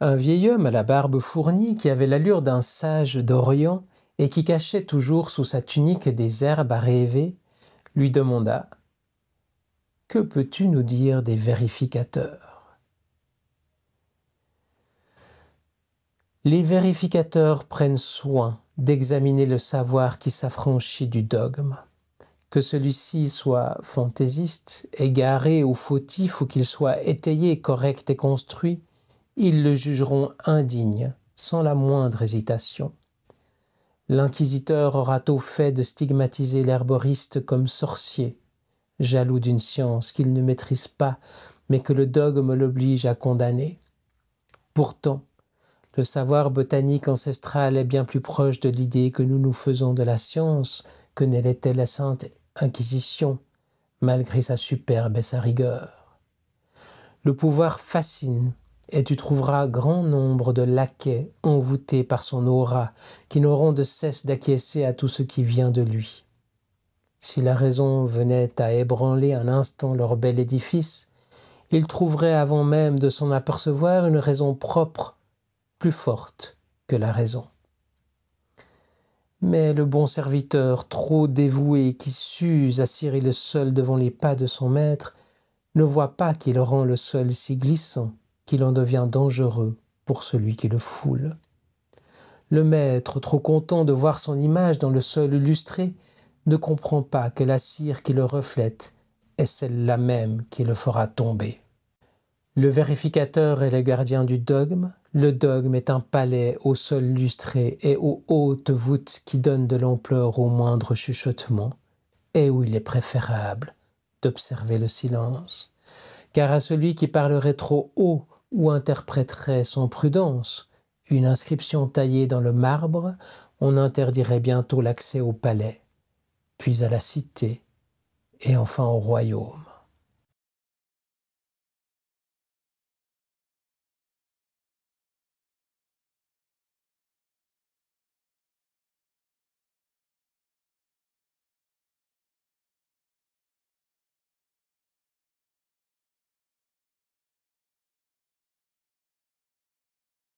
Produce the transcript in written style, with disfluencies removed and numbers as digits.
Un vieil homme à la barbe fournie, qui avait l'allure d'un sage d'Orient et qui cachait toujours sous sa tunique des herbes à rêver, lui demanda « Que peux-tu nous dire des vérificateurs ?» Les vérificateurs prennent soin d'examiner le savoir qui s'affranchit du dogme. Que celui-ci soit fantaisiste, égaré ou fautif, ou qu'il soit étayé, correct et construit, ils le jugeront indigne, sans la moindre hésitation. L'inquisiteur aura tôt fait de stigmatiser l'herboriste comme sorcier, jaloux d'une science qu'il ne maîtrise pas, mais que le dogme l'oblige à condamner. Pourtant, le savoir botanique ancestral est bien plus proche de l'idée que nous nous faisons de la science que ne l'était la Sainte Inquisition, malgré sa superbe et sa rigueur. Le pouvoir fascine, et tu trouveras grand nombre de laquais envoûtés par son aura, qui n'auront de cesse d'acquiescer à tout ce qui vient de lui. Si la raison venait à ébranler un instant leur bel édifice, ils trouveraient avant même de s'en apercevoir une raison propre, plus forte que la raison. Mais le bon serviteur, trop dévoué, qui s'use à cirer le sol devant les pas de son maître, ne voit pas qu'il rend le sol si glissant qu'il en devient dangereux pour celui qui le foule. Le maître, trop content de voir son image dans le sol lustré, ne comprend pas que la cire qui le reflète est celle-là même qui le fera tomber. Le vérificateur est le gardien du dogme. Le dogme est un palais au sol lustré et aux hautes voûtes qui donnent de l'ampleur au moindre chuchotement, et où il est préférable d'observer le silence. Car à celui qui parlerait trop haut ou interpréterait sans prudence une inscription taillée dans le marbre, on interdirait bientôt l'accès au palais, puis à la cité, et enfin au royaume.